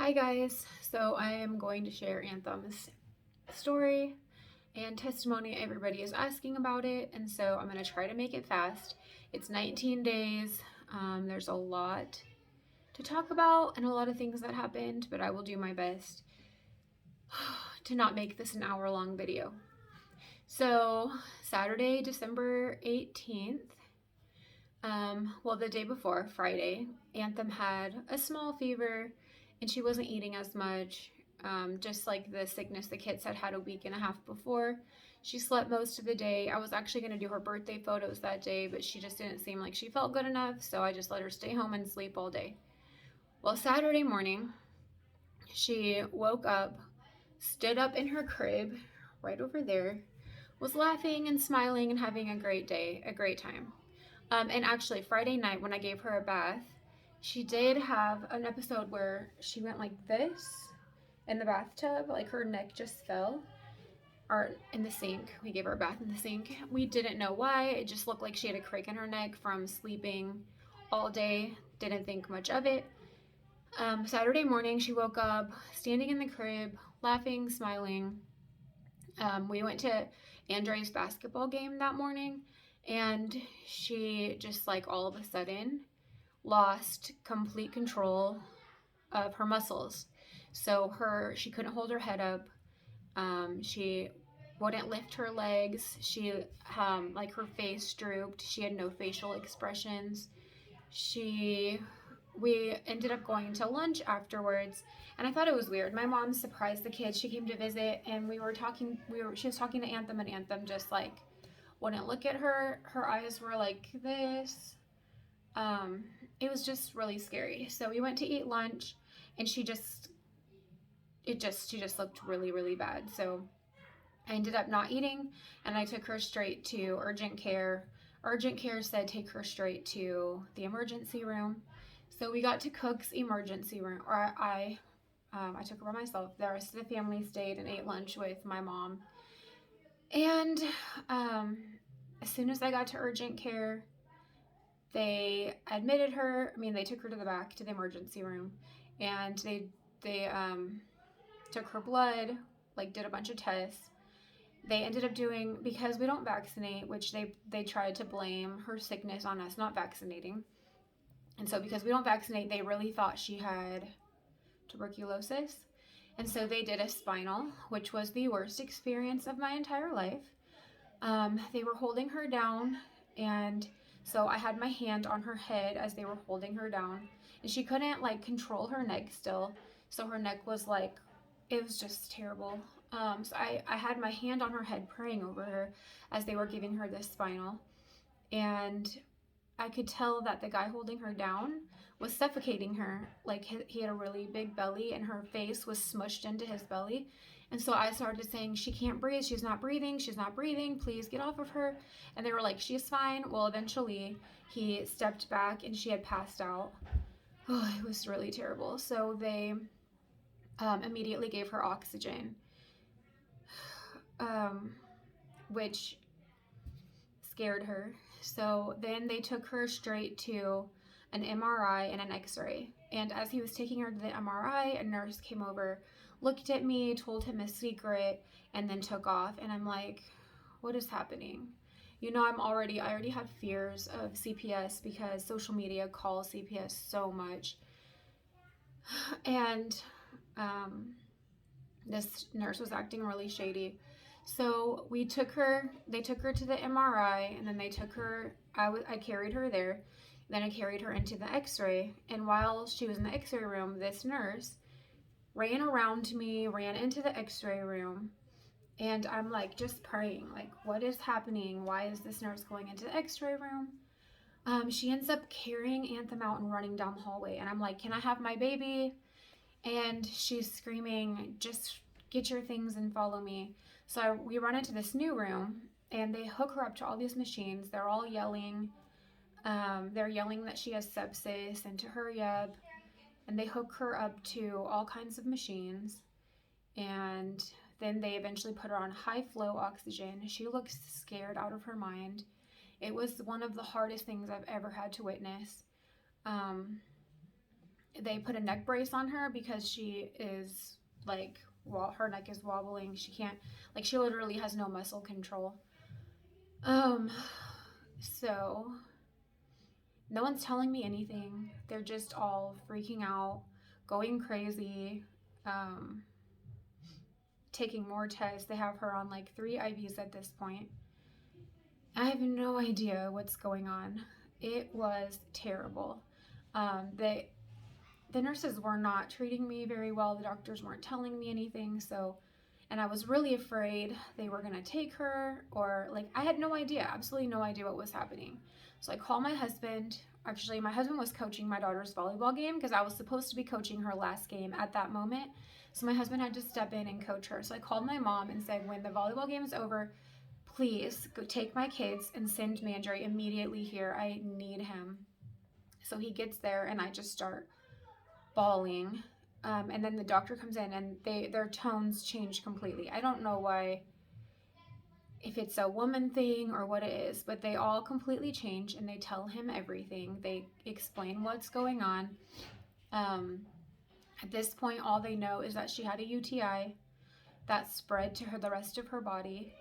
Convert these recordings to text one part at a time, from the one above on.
Hi guys, so I am going to share Anthem's story and testimony. Everybody is asking about it, and so I'm going to try to make it fast. It's 19 days. There's a lot to talk about and a lot of things that happened, but I will do my best to not make this an hour-long video. So Saturday, December 18th, the day before, Friday, Anthym had a small fever and she wasn't eating as much, just like the sickness the kids had a week and a half before. She slept most of the day. I was actually going to do her birthday photos that day, but she just didn't seem like she felt good enough, so I just let her stay home and sleep all day. Well, Saturday morning, she woke up, stood up in her crib, right over there, was laughing and smiling and having a great day, a great time. And actually, Friday night when I gave her a bath, she did have an episode where she went like this in the bathtub, like her neck just fell, or in the sink. We gave her a bath in the sink. We didn't know why. It just looked like she had a crick in her neck from sleeping all day. Didn't think much of it. Saturday morning, she woke up standing in the crib, laughing, smiling. We went to Andre's basketball game that morning, and she just like all of a sudden lost complete control of her muscles. So she couldn't hold her head up. She wouldn't lift her legs. She like her face drooped. She had no facial expressions. We ended up going to lunch afterwards, and I thought it was weird. My mom surprised the kids. She came to visit, and she was talking to Anthym, and Anthym just like wouldn't look at her. Her eyes were like this. Um, it was just really scary. So we went to eat lunch, and she just looked really, really bad. So I ended up not eating, and I took her straight to urgent care. Urgent care said take her straight to the emergency room. So we got to Cook's emergency room, or I took her by myself. The rest of the family stayed and ate lunch with my mom. And as soon as I got to urgent care, they admitted her. They took her to the back to the emergency room, and they took her blood, like did a bunch of tests. They ended up doing, because we don't vaccinate, which they tried to blame her sickness on us not vaccinating. And so because we don't vaccinate, they really thought she had tuberculosis. And so they did a spinal, which was the worst experience of my entire life. They were holding her down, and so I had my hand on her head as they were holding her down, and she couldn't like control her neck still. So her neck was like, it was just terrible. So I had my hand on her head praying over her as they were giving her this spinal. And I could tell that the guy holding her down was suffocating her. Like he had a really big belly and her face was smushed into his belly. And so I started saying, she can't breathe. She's not breathing. She's not breathing. Please get off of her. And they were like, she's fine. Well, eventually he stepped back and she had passed out. Oh, it was really terrible. So they immediately gave her oxygen, which scared her. So then they took her straight to an MRI and an X-ray. And as he was taking her to the MRI, a nurse came over, looked at me, told him a secret, and then took off. And I'm like, what is happening? I already had fears of CPS because social media calls CPS so much. And this nurse was acting really shady. So they took her to the MRI, and then they took her, I carried her there, then I carried her into the X-ray, and while she was in the X-ray room, this nurse ran around me, ran into the X-ray room, and I'm like just praying, like, what is happening? Why is this nurse going into the X-ray room? She ends up carrying Anthym out and running down the hallway, and I'm like, can I have my baby? And she's screaming, just get your things and follow me. So we run into this new room, and they hook her up to all these machines. They're all yelling. They're yelling that she has sepsis and to hurry up. And they hook her up to all kinds of machines. And then they eventually put her on high flow oxygen. She looks scared out of her mind. It was one of the hardest things I've ever had to witness. They put a neck brace on her because she is like, well, her neck is wobbling. She can't, like, she literally has no muscle control. Um, so no one's telling me anything. They're just all freaking out, going crazy, um, taking more tests. They have her on like 3 IVs at this point. I have no idea what's going on. It was terrible. They the nurses were not treating me very well. The doctors weren't telling me anything. So, and I was really afraid they were going to take her, or like, I had no idea, absolutely no idea what was happening. So I called my husband. Actually, my husband was coaching my daughter's volleyball game because I was supposed to be coaching her last game at that moment. So my husband had to step in and coach her. So I called my mom and said, when the volleyball game is over, please go take my kids and send Mandry immediately here. I need him. So he gets there and I just start bawling. And then the doctor comes in and their tones change completely. I don't know why, if it's a woman thing or what it is, but they all completely change and they tell him everything. They explain what's going on. Um, at this point, all they know is that she had a UTI that spread to her the rest of her body.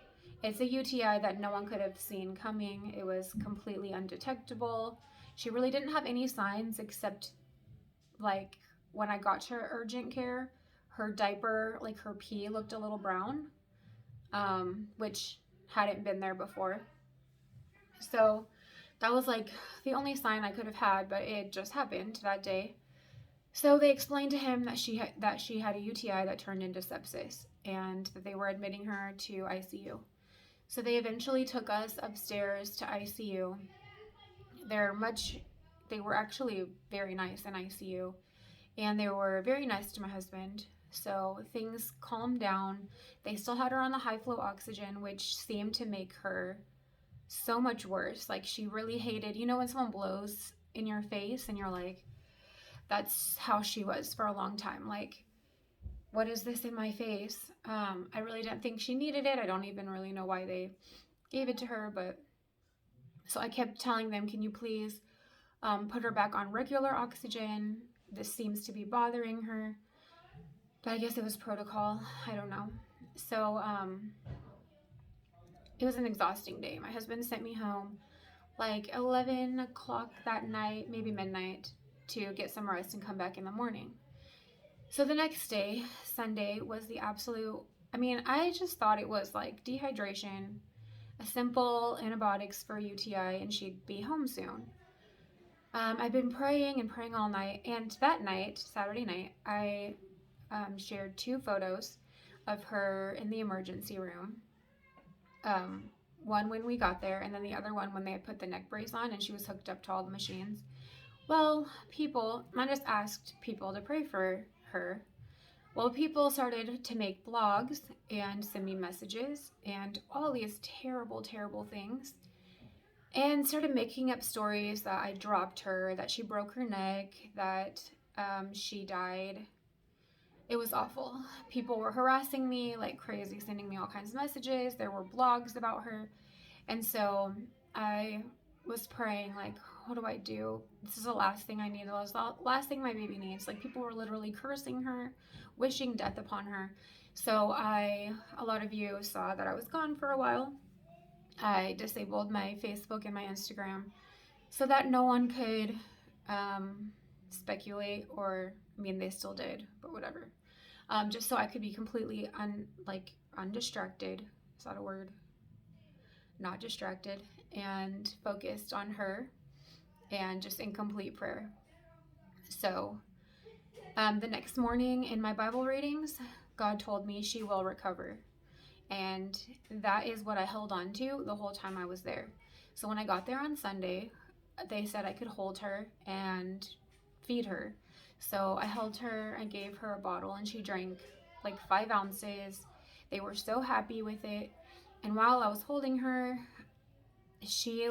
It's a UTI that no one could have seen coming. It was completely undetectable. She really didn't have any signs except like when I got to urgent care, her diaper, like her pee, looked a little brown, which hadn't been there before. So that was like the only sign I could have had, but it just happened that day. So they explained to him that she had a UTI that turned into sepsis and that they were admitting her to ICU. So they eventually took us upstairs to ICU. They're much they were actually very nice in ICU, and they were very nice to my husband. So things calmed down. They still had her on the high flow oxygen, which seemed to make her so much worse. Like, she really hated, when someone blows in your face and you're like, that's how she was for a long time. Like, what is this in my face? I really didn't think she needed it. I don't even really know why they gave it to her, but so I kept telling them, can you please put her back on regular oxygen? This seems to be bothering her. But I guess it was protocol. I don't know. So it was an exhausting day. My husband sent me home like 11 o'clock that night, maybe midnight, to get some rest and come back in the morning. So the next day, Sunday, was the absolute, I just thought it was like dehydration, a simple antibiotics for UTI, and she'd be home soon. I've been praying and praying all night, and that night, Saturday night, I shared 2 photos of her in the emergency room. One when we got there, and then the other one when they had put the neck brace on and she was hooked up to all the machines. Well, I just asked people to pray for her. Well, people started to make blogs and send me messages and all these terrible, terrible things, and started making up stories that I dropped her, that she broke her neck, that she died. It was awful. People were harassing me like crazy, sending me all kinds of messages. There were blogs about her. And so I was praying, like, what do I do? This is the last thing I need. This is the last thing my baby needs. Like, people were literally cursing her, wishing death upon her. So a lot of you saw that I was gone for a while. I disabled my Facebook and my Instagram so that no one could speculate, or, they still did, but whatever. Just so I could be completely undistracted. Is that a word? Not distracted, and focused on her, and just in complete prayer. So the next morning in my Bible readings, God told me she will recover. And that is what I held on to the whole time I was there. So when I got there on Sunday, they said I could hold her and feed her. So I held her, I gave her a bottle, and she drank like 5 ounces. They were so happy with it. And while I was holding her, she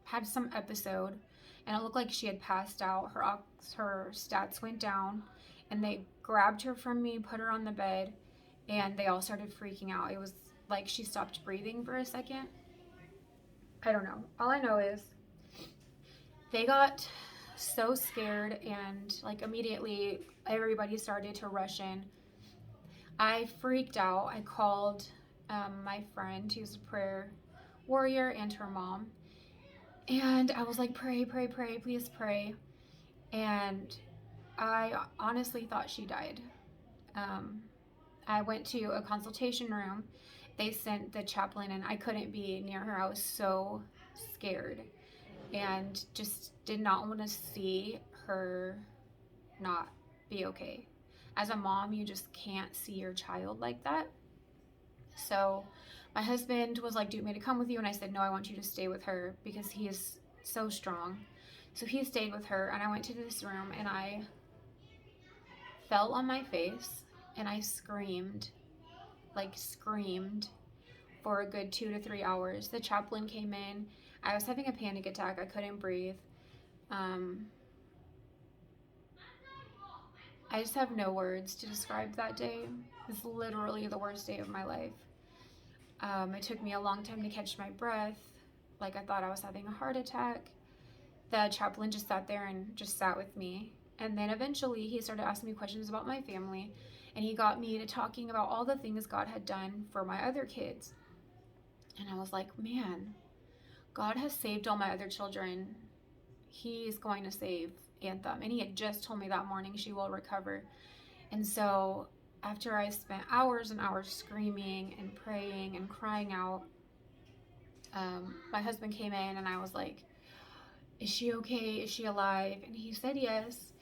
had some episode, and it looked like she had passed out. Her stats went down, and they grabbed her from me, put her on the bed, and they all started freaking out. It was like she stopped breathing for a second. I don't know. All I know is they got so scared, and like immediately everybody started to rush in. I freaked out. I called my friend who's a prayer warrior and her mom, and I was like, pray, pray, pray, please pray. And I honestly thought she died. um, I went to a consultation room. They sent the chaplain, and I couldn't be near her. I was so scared and just did not want to see her not be okay. As a mom, you just can't see your child like that. So my husband was like, do you want me to come with you? And I said, no, I want you to stay with her because he is so strong. So he stayed with her, and I went to this room, and I fell on my face, and I screamed, like screamed, for a good 2 to 3 hours. The chaplain came in. I was having a panic attack. I couldn't breathe. I just have no words to describe that day. It's literally the worst day of my life. It took me a long time to catch my breath. Like, I thought I was having a heart attack. The chaplain just sat there and just sat with me. And then eventually he started asking me questions about my family. And he got me to talking about all the things God had done for my other kids. And I was like, man, God has saved all my other children. He's going to save Anthym. And he had just told me that morning she will recover. And so after I spent hours and hours screaming and praying and crying out, my husband came in, and I was like, is she okay? Is she alive? And he said yes.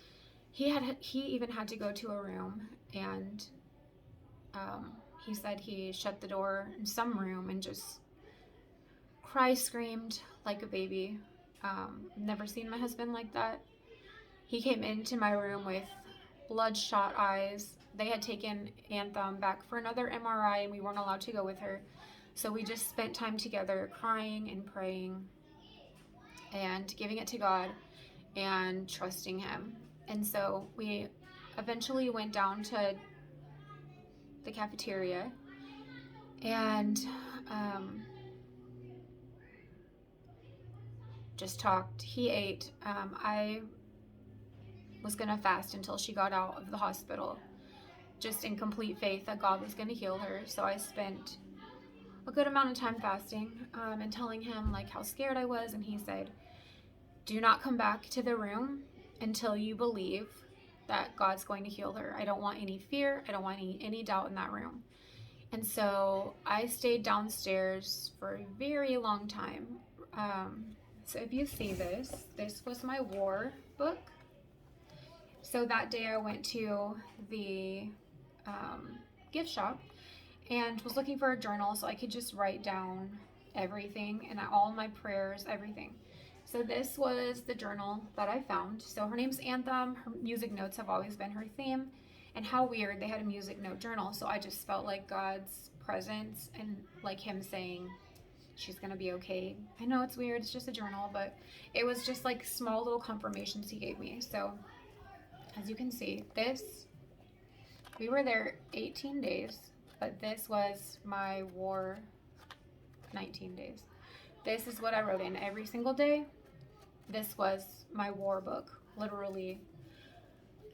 He even had to go to a room, and he said he shut the door in some room and just screamed like a baby. Never seen my husband like that. He came into my room with bloodshot eyes. They had taken Anthym back for another MRI, and we weren't allowed to go with her. So we just spent time together crying and praying and giving it to God and trusting him. And so we eventually went down to the cafeteria and just talked. He ate. I was going to fast until she got out of the hospital, just in complete faith that God was going to heal her. So I spent a good amount of time fasting and telling him like how scared I was. And he said, do not come back to the room until you believe that God's going to heal her. I don't want any fear. I don't want any doubt in that room. And so I stayed downstairs for a very long time. So if you see this was my war book. So that day I went to the gift shop and was looking for a journal so I could just write down everything and all my prayers, everything. So this was the journal that I found. So her name's Anthym. Her music notes have always been her theme. And how weird, they had a music note journal. So I just felt like God's presence and like him saying, she's gonna be okay. I know it's weird, it's just a journal, but it was just like small little confirmations he gave me. So as you can see, we were there 18 days, but this was my war 19 days. This is what I wrote in every single day. This was my war book, literally.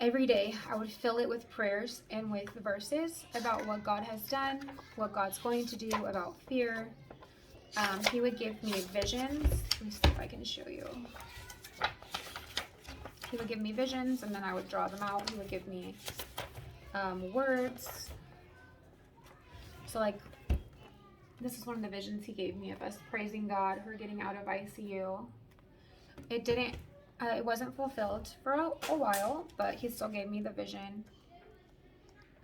Every day I would fill it with prayers and with verses about what God has done, what God's going to do, about fear. He would give me visions. Let me see if I can show you. He would give me visions, and then I would draw them out. He would give me words. So like, this is one of the visions he gave me of us praising God, her getting out of ICU. It wasn't fulfilled for a while, but he still gave me the vision.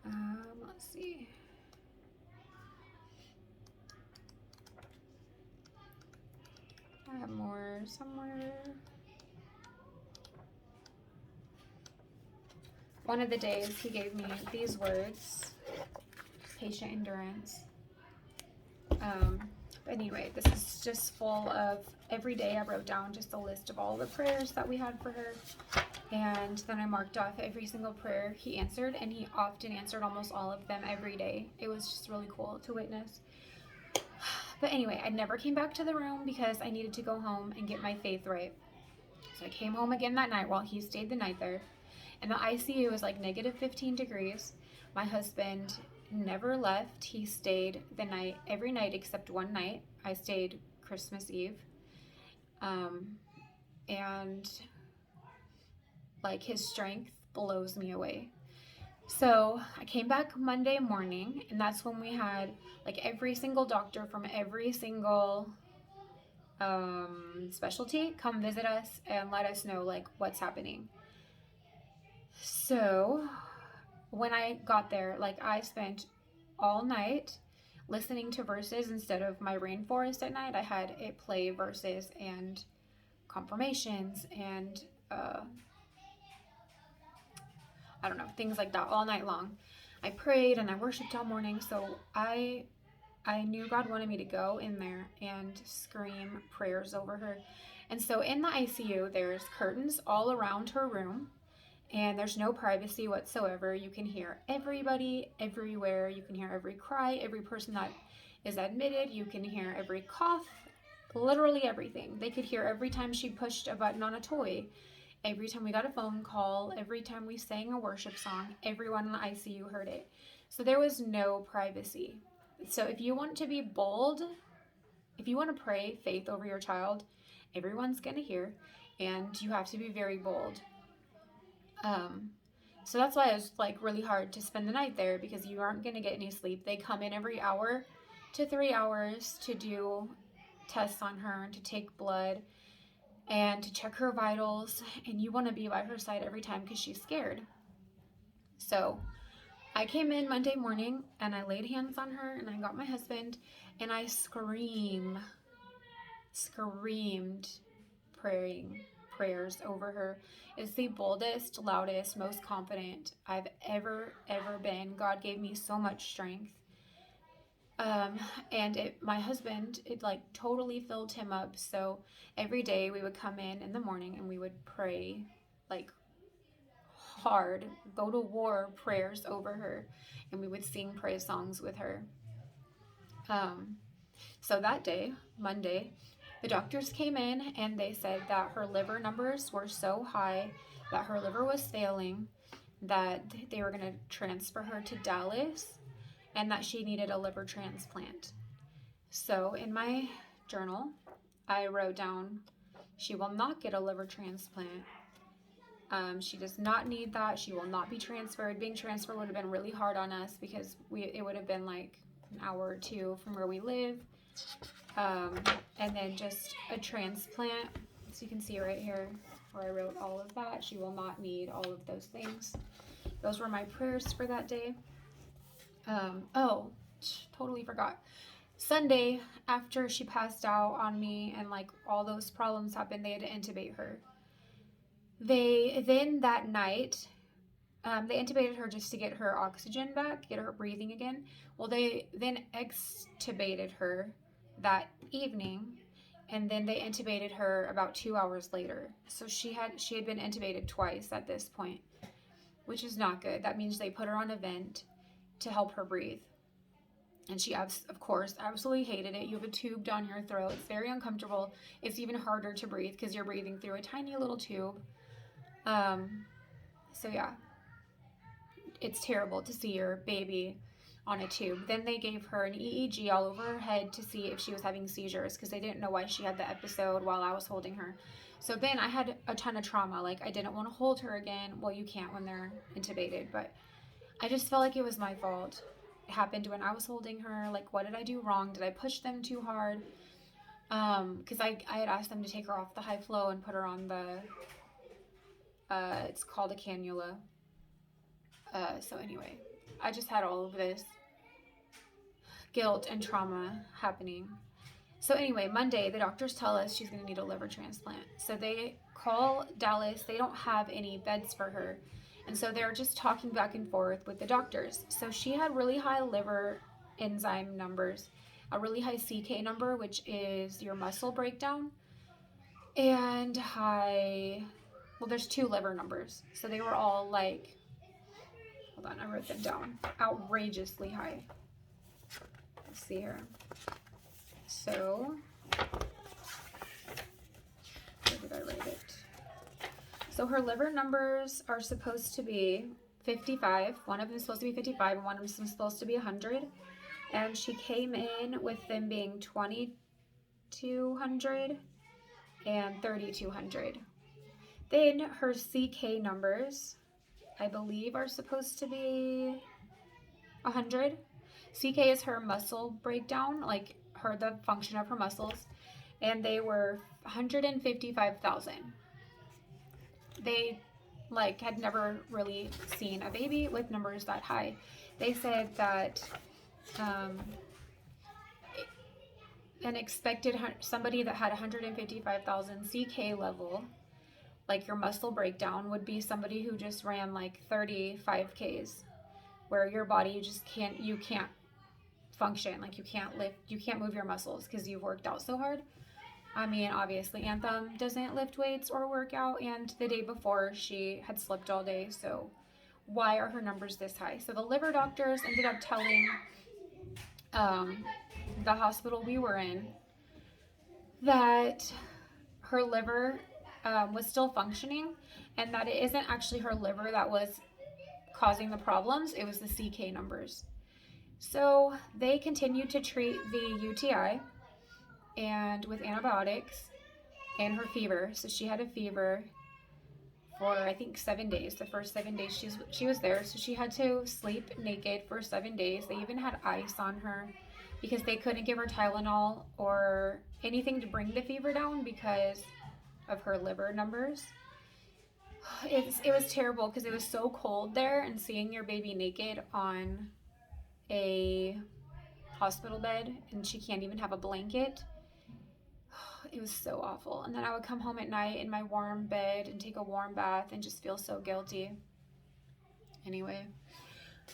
Let's see. I have more somewhere. One of the days he gave me these words, patient endurance. But anyway, this is just full of, every day I wrote down just a list of all the prayers that we had for her. And then I marked off every single prayer he answered, and he often answered almost all of them every day. It was just really cool to witness. But anyway, I never came back to the room because I needed to go home and get my faith right. So I came home again that night while he stayed the night there. And the ICU was like negative 15 degrees. My husband never left. He stayed the night, every night except one night. I stayed Christmas Eve. And like his strength blows me away. So I came back Monday morning, and that's when we had like every single doctor from every single specialty come visit us and let us know like what's happening. So when I got there, like I spent all night listening to verses instead of my rainforest at night. I had it play verses and confirmations and I don't know, things like that all night long. I prayed and I worshiped all morning, so I knew God wanted me to go in there and scream prayers over her. And so in the ICU, there's curtains all around her room, and there's no privacy whatsoever. You can hear everybody everywhere. You can hear every cry, every person that is admitted. You can hear every cough, literally everything. They could hear every time she pushed a button on a toy, every time we got a phone call, every time we sang a worship song. Everyone in the ICU heard it. So there was no privacy. So if you want to be bold, if you want to pray faith over your child, everyone's going to hear, and you have to be very bold. So that's why it was like really hard to spend the night there, because you aren't going to get any sleep. They come in every hour to 3 hours to do tests on her and to take blood and to check her vitals, and you want to be by her side every time because she's scared. So I came in Monday morning and I laid hands on her and I got my husband and I screamed prayers over her. It's the boldest, loudest, most confident I've ever been. God gave me so much strength. And my husband, it like totally filled him up. So every day we would come in the morning and we would pray like hard, go to war prayers over her, and we would sing praise songs with her. So that day, Monday, the doctors came in and they said that her liver numbers were so high that her liver was failing, that they were going to transfer her to Dallas, and that she needed a liver transplant. So in my journal, I wrote down, she will not get a liver transplant. She does not need that. She will not be transferred. Being transferred would have been really hard on us because it would have been like an hour or two from where we live. And then just a transplant. So you can see right here where I wrote all of that. She will not need all of those things. Those were my prayers for that day. Totally forgot. Sunday, after she passed out on me and like all those problems happened, they had to intubate her. Then that night, they intubated her just to get her oxygen back, get her breathing again. Well, they then extubated her that evening, and then they intubated her about 2 hours later. So she had been intubated twice at this point, which is not good. That means they put her on a vent to help her breathe. And she, of course, absolutely hated it. You have a tube down your throat. It's very uncomfortable. It's even harder to breathe because you're breathing through a tiny little tube. So yeah, it's terrible to see your baby on a tube. Then they gave her an EEG all over her head to see if she was having seizures, because they didn't know why she had the episode while I was holding her. So then I had a ton of trauma. Like, I didn't want to hold her again. Well, you can't when they're intubated, but I just felt like it was my fault. It happened when I was holding her. Like, what did I do wrong? Did I push them too hard? Because I had asked them to take her off the high flow and put her on the it's called a cannula. So anyway, I just had all of this guilt and trauma happening. So anyway, Monday, the doctors tell us she's going to need a liver transplant. So they call Dallas. They don't have any beds for her. And so they're just talking back and forth with the doctors. So she had really high liver enzyme numbers, a really high CK number, which is your muscle breakdown, and there's 2 liver numbers. So they were all like, hold on, I wrote them down, outrageously high. Let's see here. So, where did I write it? So her liver numbers are supposed to be 55. One of them is supposed to be 55, and one of them is supposed to be 100. And she came in with them being 2,200 and 3,200. Then her CK numbers, I believe, are supposed to be 100. CK is her muscle breakdown, like the function of her muscles, and they were 155,000. They had never really seen a baby with numbers that high. They said that an expected somebody that had 155,000 CK level, like your muscle breakdown, would be somebody who just ran like 35Ks, where your body you can't function, like you can't lift, you can't move your muscles because you've worked out so hard. I mean, obviously Anthym doesn't lift weights or work out, and the day before she had slept all day, so why are her numbers this high? So the liver doctors ended up telling the hospital we were in that her liver was still functioning, and that it isn't actually her liver that was causing the problems, it was the CK numbers. So they continued to treat the UTI and with antibiotics and her fever. So she had a fever for I think 7 days. The first 7 days she was there, so she had to sleep naked for 7 days. They even had ice on her because they couldn't give her Tylenol or anything to bring the fever down because of her liver numbers. It was terrible because it was so cold there, and seeing your baby naked on a hospital bed and she can't even have a blanket, it was so awful. And then I would come home at night in my warm bed and take a warm bath and just feel so guilty. Anyway,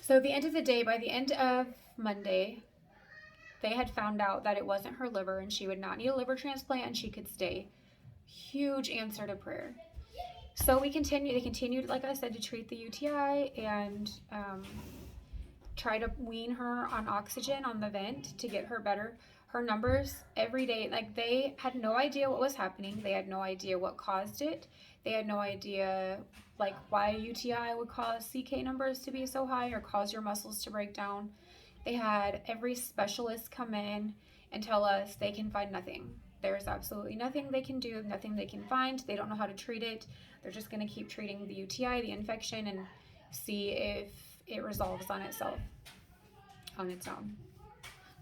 so at the end of the day, by the end of Monday, they had found out that it wasn't her liver and she would not need a liver transplant and she could stay. Huge answer to prayer. So they continued, like I said, to treat the UTI and try to wean her on oxygen on the vent to get her better. Her numbers every day, like they had no idea what was happening. They had no idea what caused it. They had no idea like why UTI would cause CK numbers to be so high or cause your muscles to break down. They had every specialist come in and tell us they can find nothing. There's absolutely nothing they can do, nothing they can find. They don't know how to treat it. They're just going to keep treating the UTI, the infection, and see if it resolves on itself, on its own,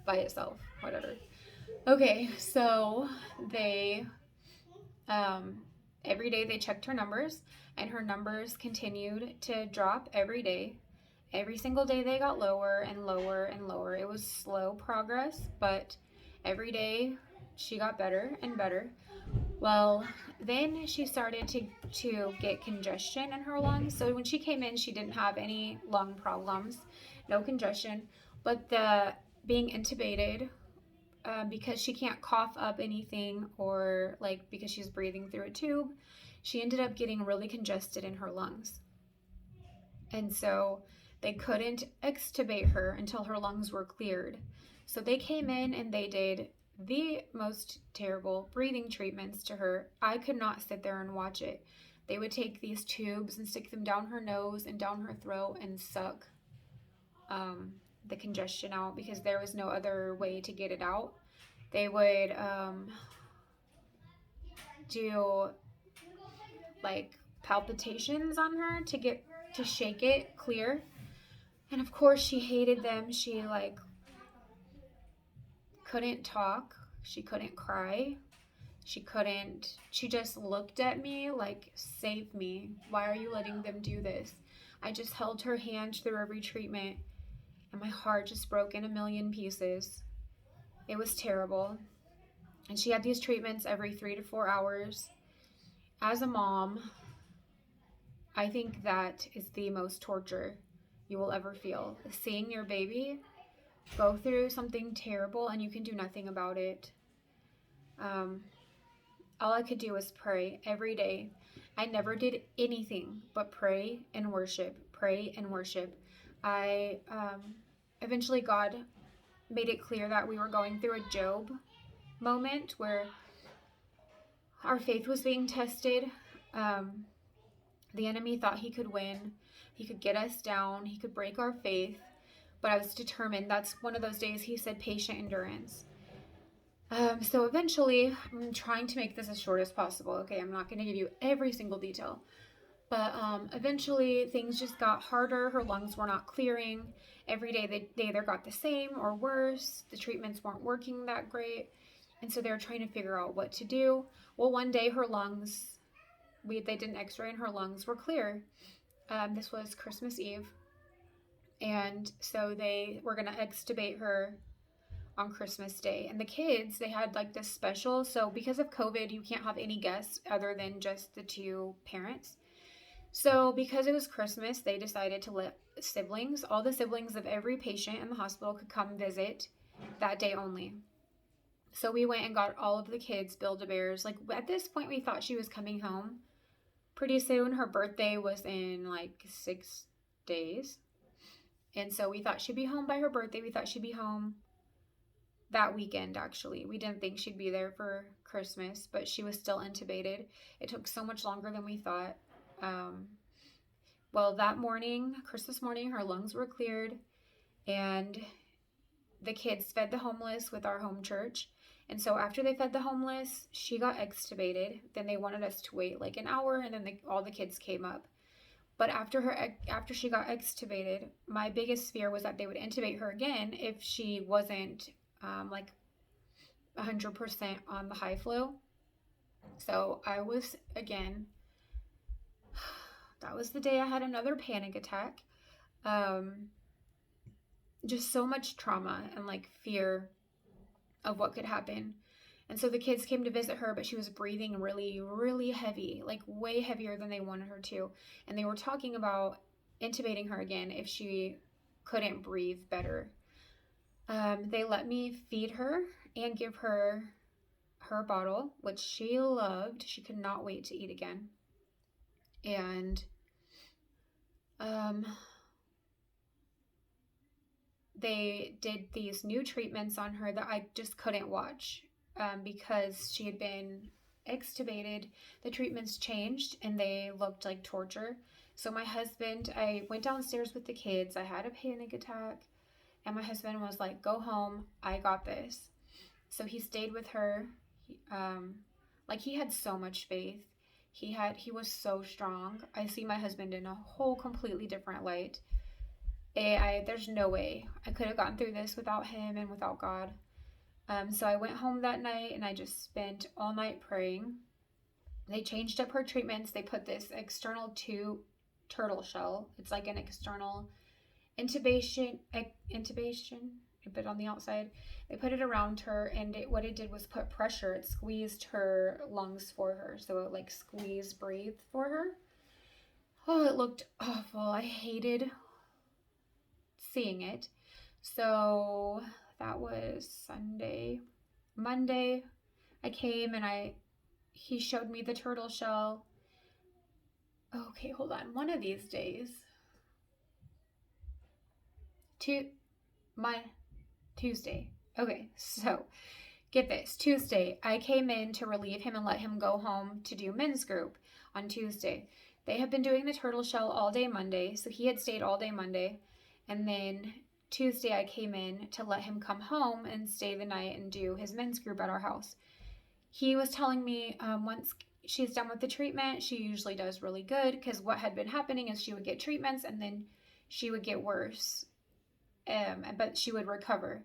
by itself, whatever. Okay, so they, every day they checked her numbers, and her numbers continued to drop every day. Every single day they got lower and lower and lower. It was slow progress, but every day she got better and better. Well, then she started to get congestion in her lungs. So when she came in, she didn't have any lung problems, no congestion, but the being intubated, because she can't cough up anything or like because she's breathing through a tube, she ended up getting really congested in her lungs. And so they couldn't extubate her until her lungs were cleared. So they came in and they did the most terrible breathing treatments to her. I could not sit there and watch it. They would take these tubes and stick them down her nose and down her throat and suck the congestion out because there was no other way to get it out. They would do like palpitations on her to shake it clear. And of course she hated them. She like couldn't talk. She couldn't cry. She just looked at me like, save me. Why are you letting them do this? I just held her hand through every treatment and my heart just broke in a million pieces. It was terrible. And she had these treatments every 3 to 4 hours. As a mom, I think that is the most torture you will ever feel. Seeing your baby go through something terrible and you can do nothing about it. All I could do was pray every day. I never did anything but pray and worship, pray and worship. Eventually God made it clear that we were going through a Job moment where our faith was being tested. The enemy thought he could win, he could get us down, he could break our faith, but I was determined. That's one of those days he said patient endurance. So eventually, I'm trying to make this as short as possible. Okay, I'm not going to give you every single detail. But eventually, things just got harder. Her lungs were not clearing. Every day, they either got the same or worse. The treatments weren't working that great. And so they were trying to figure out what to do. Well, one day, her lungs, they did an x-ray and her lungs were clear. This was Christmas Eve. And so they were going to extubate her on Christmas Day. And the kids, they had like this special. So because of COVID, you can't have any guests other than just the two parents. So because it was Christmas, they decided to let siblings, all the siblings of every patient in the hospital could come visit that day only. So we went and got all of the kids Build-A-Bears. Like at this point, we thought she was coming home pretty soon. Her birthday was in like 6 days. And so we thought she'd be home by her birthday. We thought she'd be home that weekend, actually. We didn't think she'd be there for Christmas, but she was still intubated. It took so much longer than we thought. Well, that morning, Christmas morning, her lungs were cleared, and the kids fed the homeless with our home church. And so after they fed the homeless, she got extubated. Then they wanted us to wait like an hour, and then all the kids came up. But after she got extubated, my biggest fear was that they would intubate her again if she wasn't like 100% on the high flow. So I was, again, that was the day I had another panic attack. Just so much trauma and like fear of what could happen. And so the kids came to visit her, but she was breathing really, really heavy, like way heavier than they wanted her to. And they were talking about intubating her again if she couldn't breathe better. They let me feed her and give her her bottle, which she loved. She could not wait to eat again. And they did these new treatments on her that I just couldn't watch because she had been extubated. The treatments changed and they looked like torture. So my husband, I went downstairs with the kids. I had a panic attack, and my husband was like, "Go home. I got this." So he stayed with her. Like he had so much faith. He was so strong. I see my husband in a whole completely different light. There's no way I could have gotten through this without him and without God. So I went home that night and I just spent all night praying. They changed up her treatments. They put this external turtle shell. It's like an external intubation, but on the outside. They put it around her, and what it did was put pressure. It squeezed her lungs for her. So it like squeezed, breathed for her. Oh, it looked awful. I hated seeing it. So that was Sunday. Monday, I came and he showed me the turtle shell. Okay, hold on. One of these days, Tuesday. Okay, so get this. Tuesday, I came in to relieve him and let him go home to do men's group on Tuesday. They had been doing the turtle shell all day Monday, so he had stayed all day Monday. And then Tuesday, I came in to let him come home and stay the night and do his men's group at our house. He was telling me once she's done with the treatment, she usually does really good, because what had been happening is she would get treatments and then she would get worse, but she would recover.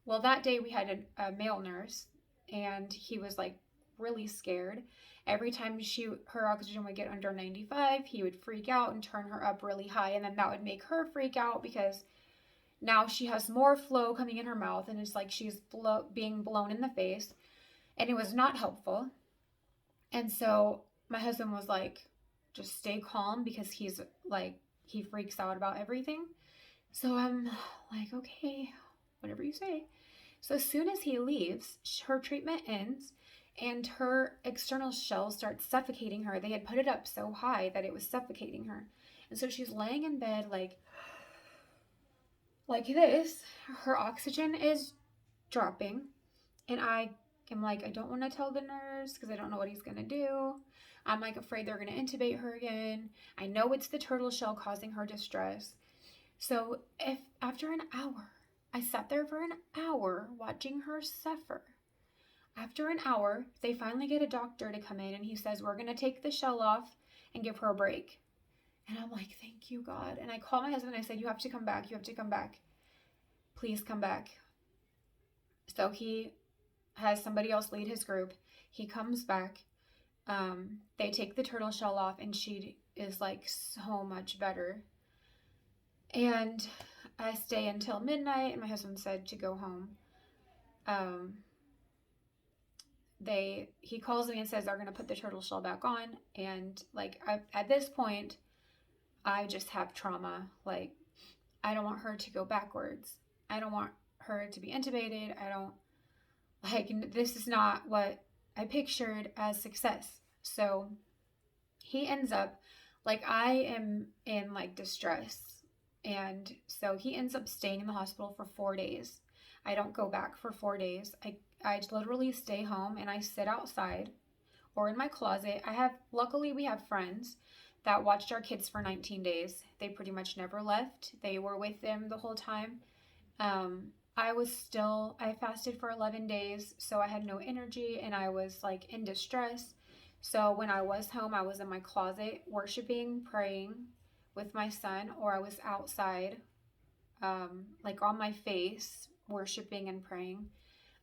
Well, that day we had a male nurse, and he was like really scared. Every time her oxygen would get under 95, he would freak out and turn her up really high, and then that would make her freak out because now she has more flow coming in her mouth, and it's like she's being blown in the face, and it was not helpful. And so my husband was like, just stay calm, because he freaks out about everything. So I'm like, okay, whatever you say. So as soon as he leaves, her treatment ends, and her external shell starts suffocating her. They had put it up so high that it was suffocating her. And so she's laying in bed like this. Her oxygen is dropping. And I am like, I don't want to tell the nurse because I don't know what he's going to do. I'm like afraid they're going to intubate her again. I know it's the turtle shell causing her distress. So if after an hour, I sat there for an hour watching her suffer. After an hour, they finally get a doctor to come in and he says, we're going to take the shell off and give her a break. And I'm like, thank you, God. And I called my husband and I said, you have to come back. You have to come back. Please come back. So he has somebody else lead his group. He comes back. They take the turtle shell off and she is like so much better. And I stay until midnight and my husband said to go home. He calls me and says they're going to put the turtle shell back on. And like, at this point, I just have trauma. Like, I don't want her to go backwards. I don't want her to be intubated. This is not what I pictured as success. So he ends up, like, I am in like distress. And so he ends up staying in the hospital for 4 days. I don't go back for 4 days. I literally stay home and I sit outside or in my closet. Luckily we have friends that watched our kids for 19 days. They pretty much never left. They were with them the whole time. I fasted for 11 days, so I had no energy and I was like in distress. So when I was home, I was in my closet worshiping, praying with my son, or I was outside, like on my face, worshiping and praying.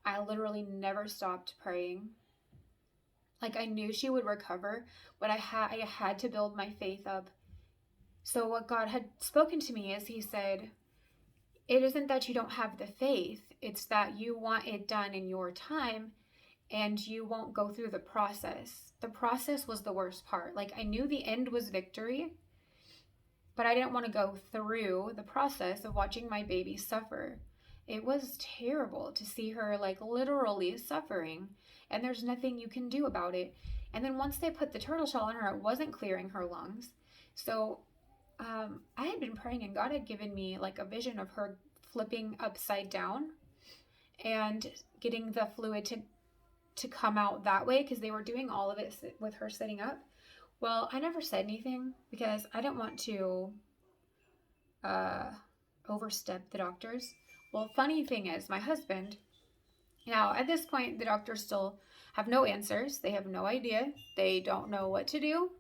I literally never stopped praying. Like, I knew she would recover, but I had to build my faith up. So what God had spoken to me is he said, it isn't that you don't have the faith, it's that you want it done in your time and you won't go through the process. The process was the worst part. Like, I knew the end was victory, but I didn't want to go through the process of watching my baby suffer. It was terrible to see her like literally suffering, and there's nothing you can do about it. And then once they put the turtle shell on her, it wasn't clearing her lungs. So I had been praying and God had given me like a vision of her flipping upside down and getting the fluid to come out that way, because they were doing all of it with her sitting up. Well, I never said anything because I didn't want to overstep the doctors. Well, funny thing is, my husband, now at this point, the doctors still have no answers. They have no idea. They don't know what to do.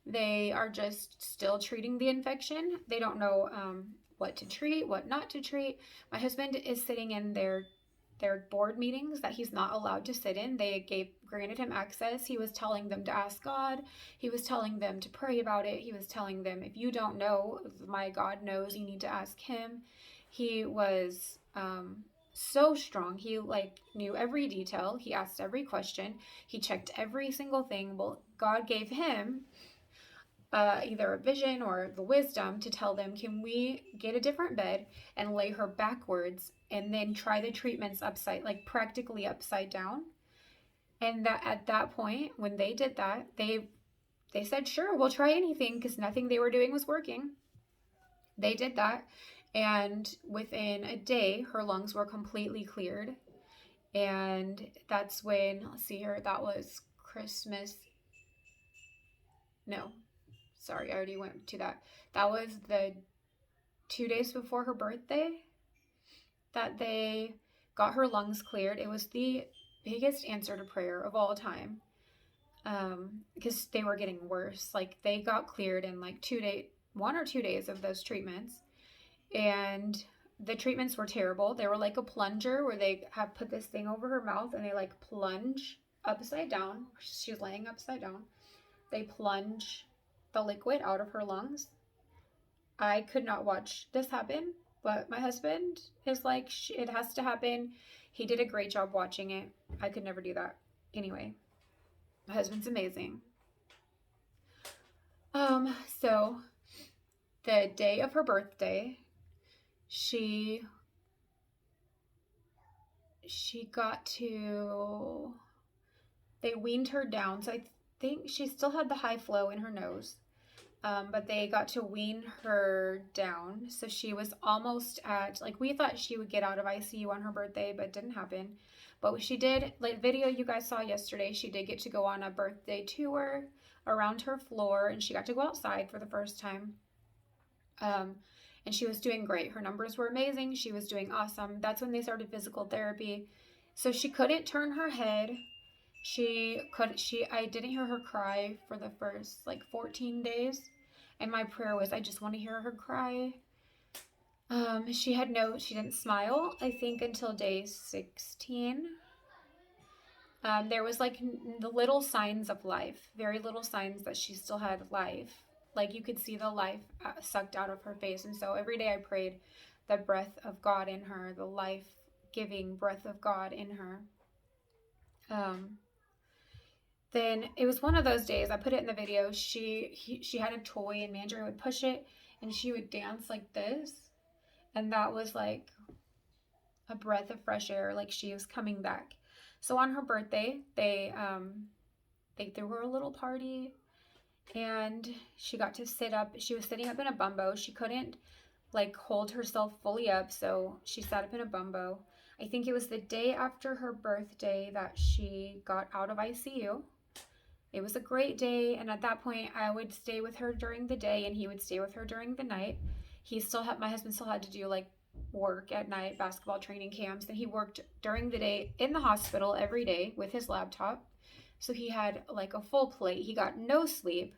They are just still treating the infection. They don't know what to treat, what not to treat. My husband is sitting in their board meetings that he's not allowed to sit in. They granted him access. He was telling them to ask God. He was telling them to pray about it. He was telling them, if you don't know, my God knows, you need to ask him. He was so strong. He like knew every detail. He asked every question. He checked every single thing. Well, God gave him either a vision or the wisdom to tell them, can we get a different bed and lay her backwards and then try the treatments practically upside down? And that at that point, when they did that, they said, sure, we'll try anything, because nothing they were doing was working. They did that. And within a day, her lungs were completely cleared. And that's when, let's see here, that was Christmas. No, sorry, I already went to that. That was the 2 days before her birthday that they got her lungs cleared. It was the biggest answer to prayer of all time, because they were getting worse. Like, they got cleared in like 1 or 2 days of those treatments. And the treatments were terrible. They were like a plunger where they have put this thing over her mouth and they like plunge upside down. She's laying upside down. They plunge the liquid out of her lungs. I could not watch this happen, but my husband is like, it has to happen. He did a great job watching it. I could never do that. Anyway, my husband's amazing. So the day of her birthday, she they weaned her down. So I think she still had the high flow in her nose. But they got to wean her down. So she was almost at, like, we thought she would get out of ICU on her birthday, but it didn't happen. But she did, like video you guys saw yesterday, she did get to go on a birthday tour around her floor, and she got to go outside for the first time. And she was doing great. Her numbers were amazing. She was doing awesome. That's when they started physical therapy. So she couldn't turn her head. I didn't hear her cry for the first like 14 days. And my prayer was, I just want to hear her cry. She didn't smile, I think, until day 16. There was like the little signs of life, very little signs that she still had life. Like you could see the life sucked out of her face. And so every day I prayed the breath of God in her, the life-giving breath of God in her. Then it was one of those days, I put it in the video, she had a toy and Mandra would push it and she would dance like this. And that was like a breath of fresh air, like she was coming back. So on her birthday, they threw her a little party and she got to sit up. She was sitting up in a bumbo. She couldn't like hold herself fully up, so she sat up in a bumbo. I think it was the day after her birthday that she got out of ICU. It was a great day, and at that point I would stay with her during the day and he would stay with her during the night. My husband still had to do like work at night, basketball training camps, and he worked during the day in the hospital every day with his laptop. So he had like a full plate. He got no sleep.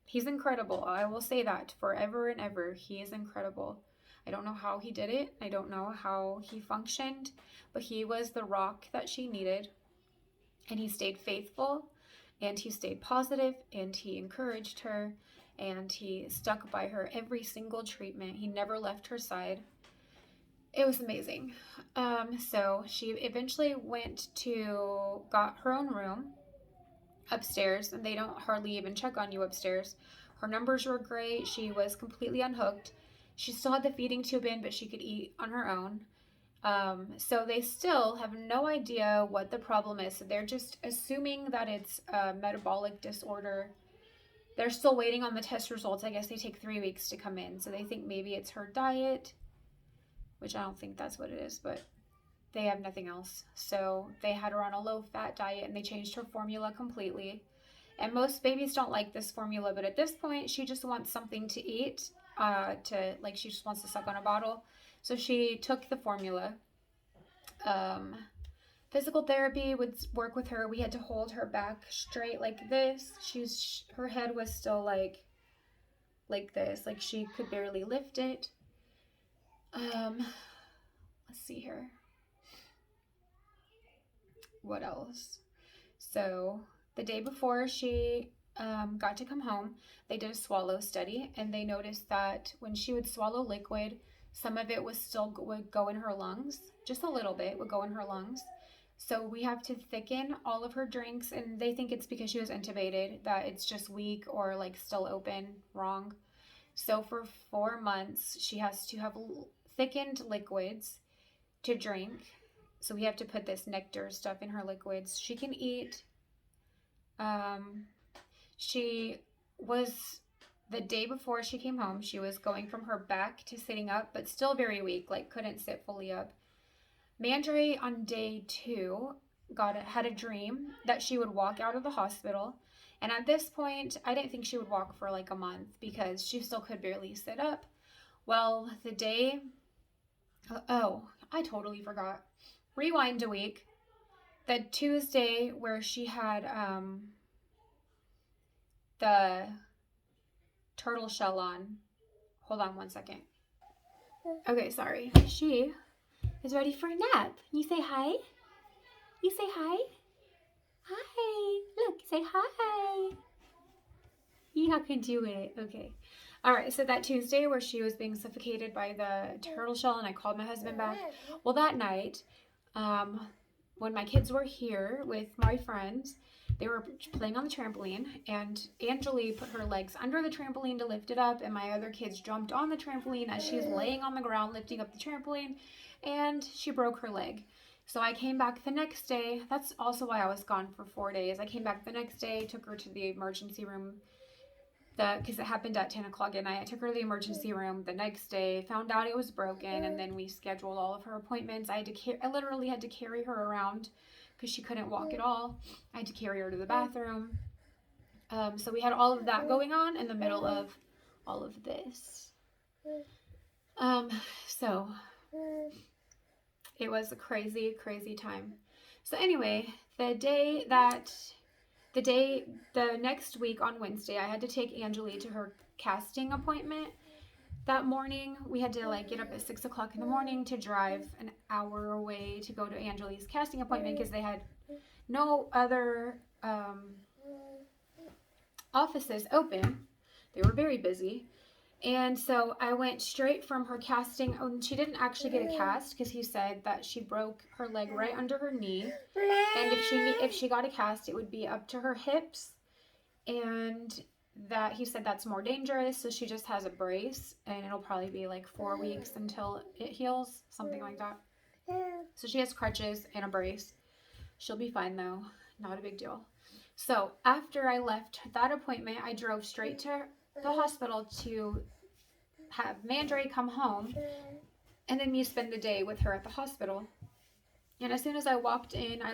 He's incredible. I will say that forever and ever. He is incredible. I don't know how he did it. I don't know how he functioned, but he was the rock that she needed. And he stayed faithful, and he stayed positive, and he encouraged her, and he stuck by her every single treatment. He never left her side. It was amazing. So she eventually got her own room upstairs, and they don't hardly even check on you upstairs. Her numbers were great. She was completely unhooked. She still had the feeding tube in, but she could eat on her own. So they still have no idea what the problem is. So they're just assuming that it's a metabolic disorder. They're still waiting on the test results. I guess they take 3 weeks to come in. So they think maybe it's her diet, which I don't think that's what it is, but they have nothing else. So they had her on a low-fat diet, and they changed her formula completely. And most babies don't like this formula, but at this point, she just wants something to eat, she just wants to suck on a bottle. So she took the formula. Physical therapy would work with her. We had to hold her back straight like this. Her head was still like this, like she could barely lift it. Let's see here. What else? So the day before she got to come home, they did a swallow study, and they noticed that when she would swallow liquid, some of it would go in her lungs. Just a little bit would go in her lungs. So we have to thicken all of her drinks, and they think it's because she was intubated, that it's just weak or like still open. Wrong. So for 4 months, she has to have thickened liquids to drink. So we have to put this nectar stuff in her liquids. She can eat. The day before she came home, she was going from her back to sitting up, but still very weak, like couldn't sit fully up. Mandre on day 2 had a dream that she would walk out of the hospital. And at this point, I didn't think she would walk for like a month because she still could barely sit up. Well, I totally forgot. Rewind a week. The Tuesday where she had the turtle shell on. Hold on one second. Okay, sorry. She is ready for a nap. You say hi? You say hi? Hi. Look, say hi. Yeah, I can do it. Okay. All right, so that Tuesday where she was being suffocated by the turtle shell and I called my husband back. Well, that night, when my kids were here with my friends, they were playing on the trampoline, and Angeli put her legs under the trampoline to lift it up, and my other kids jumped on the trampoline as she was laying on the ground lifting up the trampoline, and she broke her leg. So I came back the next day. That's also why I was gone for 4 days. I came back the next day, took her to the emergency room, because it happened at 10 o'clock at night. I took her to the emergency room the next day, found out it was broken, and then we scheduled all of her appointments. I literally had to carry her around because she couldn't walk at all. I had to carry her to the bathroom. So we had all of that going on in the middle of all of this. So it was a crazy, crazy time. So anyway, the next week on Wednesday, I had to take Angeli to her casting appointment. That morning, we had to like get up at 6 o'clock in the morning to drive an hour away to go to Angeli's casting appointment because they had no other offices open. They were very busy. And so I went straight from her casting. Oh, she didn't actually get a cast because he said that she broke her leg right under her knee. And if she got a cast, it would be up to her hips. And that he said that's more dangerous. So she just has a brace. And it'll probably be like 4 weeks until it heals. Something like that. So she has crutches and a brace. She'll be fine though. Not a big deal. So after I left that appointment, I drove straight to the hospital to have Mandray come home and then me spend the day with her at the hospital. And as soon as I walked in, I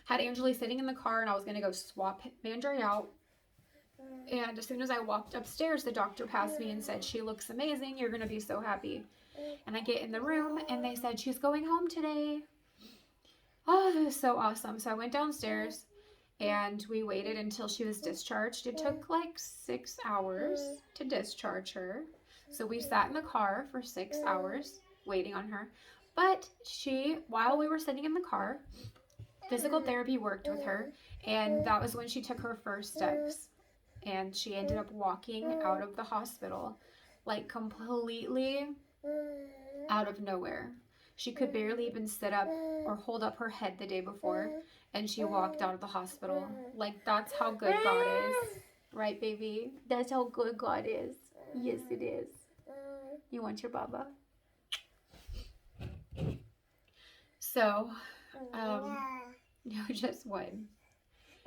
had Angeli sitting in the car and I was going to go swap Mandray out. And as soon as I walked upstairs, the doctor passed me and said, "She looks amazing. You're going to be so happy." And I get in the room and they said, "She's going home today." Oh, that was so awesome. So I went downstairs and we waited until she was discharged. It took like 6 hours to discharge her. So we sat in the car for 6 hours waiting on her. But while we were sitting in the car, physical therapy worked with her. And that was when she took her first steps. And she ended up walking out of the hospital, like completely out of nowhere. She could barely even sit up or hold up her head the day before, and she walked out of the hospital. Like, that's how good God is. Right, baby? That's how good God is. Yes, it is. You want your baba? So, no, just one.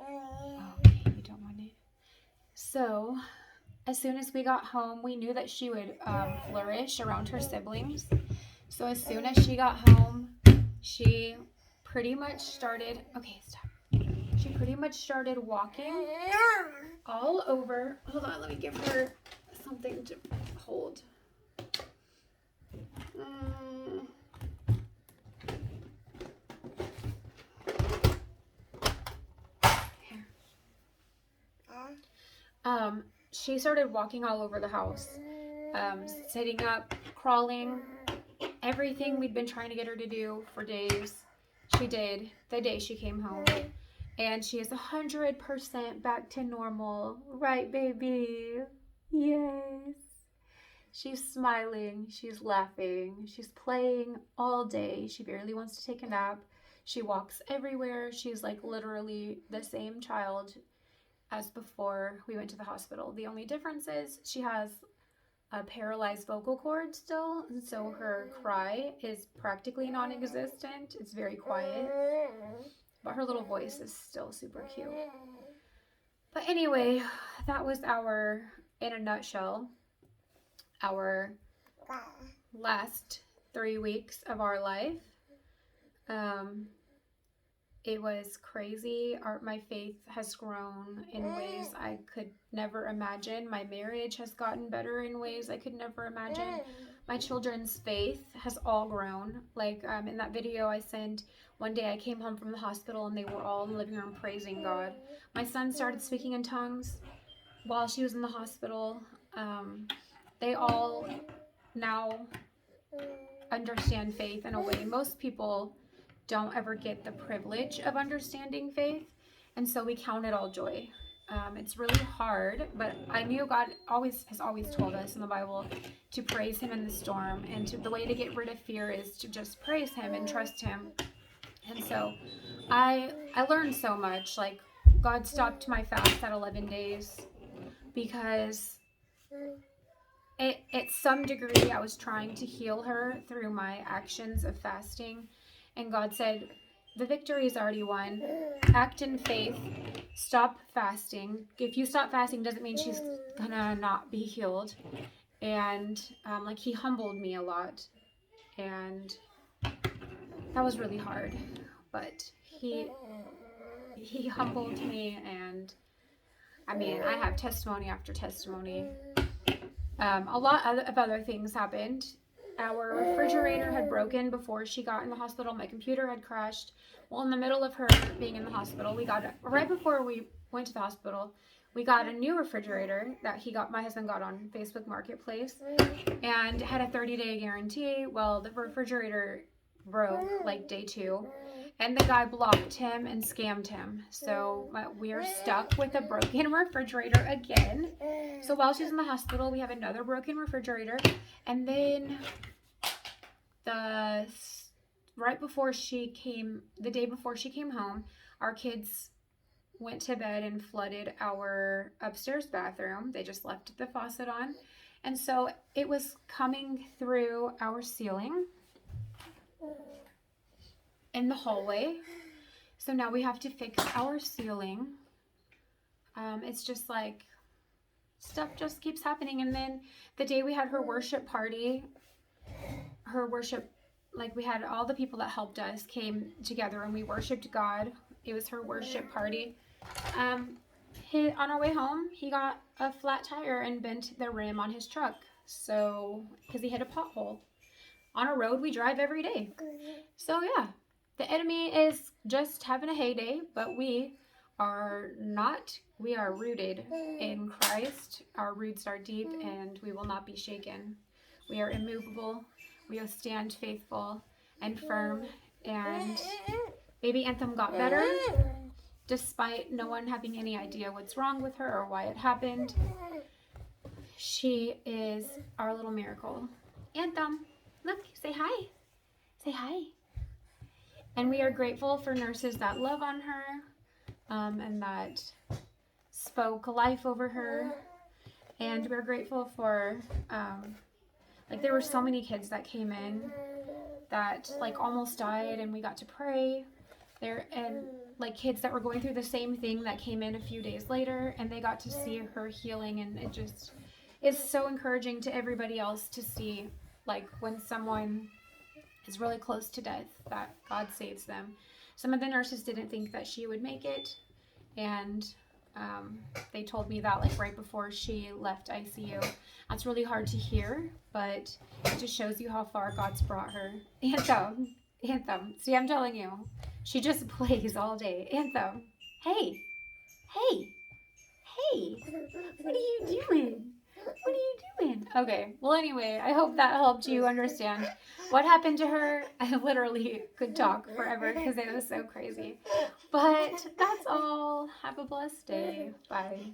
Okay, you don't want it. So, as soon as we got home, we knew that she would flourish around her siblings. So as soon as she got home, she pretty much started, she pretty much started walking all over. Hold on, let me give her something to hold. Here. She started walking all over the house, sitting up, crawling, everything we'd been trying to get her to do for days, she did the day she came home. And she is 100% back to normal. Right, baby? Yes. She's smiling. She's laughing. She's playing all day. She barely wants to take a nap. She walks everywhere. She's like literally the same child as before we went to the hospital. The only difference is she has a paralyzed vocal cord still, and so her cry is practically non-existent. It's very quiet, but her little voice is still super cute. But anyway, that was in a nutshell, our last 3 weeks of our life. It was crazy. My faith has grown in ways I could never imagine. My marriage has gotten better in ways I could never imagine. My children's faith has all grown. Like in that video I sent, one day I came home from the hospital and they were all in the living room praising God. My son started speaking in tongues while she was in the hospital. They all now understand faith in a way most people don't ever get the privilege of understanding faith, and so we count it all joy. It's really hard, but I knew God has always told us in the Bible to praise Him in the storm, and the way to get rid of fear is to just praise Him and trust Him. And so I learned so much. Like, God stopped my fast at 11 days because at some degree I was trying to heal her through my actions of fasting. And God said, the victory is already won. Act in faith. Stop fasting. If you stop fasting, doesn't mean she's gonna not be healed. And He humbled me a lot. And that was really hard. But He humbled me, and I mean, I have testimony after testimony. A lot of other things happened. Our refrigerator had broken before she got in the hospital. My computer had crashed. Well, in the middle of her being in the hospital, right before we went to the hospital, we got a new refrigerator that my husband got on Facebook Marketplace, and had a 30-day guarantee. Well, the refrigerator broke like day 2, and the guy blocked him and scammed him. So we are stuck with a broken refrigerator again. So while she's in the hospital, we have another broken refrigerator. And then the day before she came home, our kids went to bed and flooded our upstairs bathroom. They just left the faucet on. And so it was coming through our ceiling in the hallway. So now we have to fix our ceiling. It's just like stuff just keeps happening. And then the day we had her worship party, we had all the people that helped us came together and we worshiped God. It was her worship party. On our way home, he got a flat tire and bent the rim on his truck. So, because he hit a pothole on a road we drive every day. So yeah, the enemy is just having a heyday, but we are not. We are rooted in Christ. Our roots are deep and we will not be shaken. We are immovable. We will stand faithful and firm. And baby Anthym got better despite no one having any idea what's wrong with her or why it happened. She is our little miracle. Anthym, look, say hi. Say hi. And we are grateful for nurses that love on her, and that spoke life over her. And we're grateful for, there were so many kids that came in that almost died, and we got to pray there, and kids that were going through the same thing that came in a few days later, and they got to see her healing. And it just is so encouraging to everybody else to see when someone is really close to death, that God saves them. Some of the nurses didn't think that she would make it, and they told me that right before she left ICU. That's really hard to hear, but it just shows you how far God's brought her. Anthym, see, I'm telling you, she just plays all day. Anthym, hey, what are you doing? What are you doing? Okay, well anyway, I hope that helped you understand what happened to her. I literally could talk forever because it was so crazy. But that's all. Have a blessed day. Bye.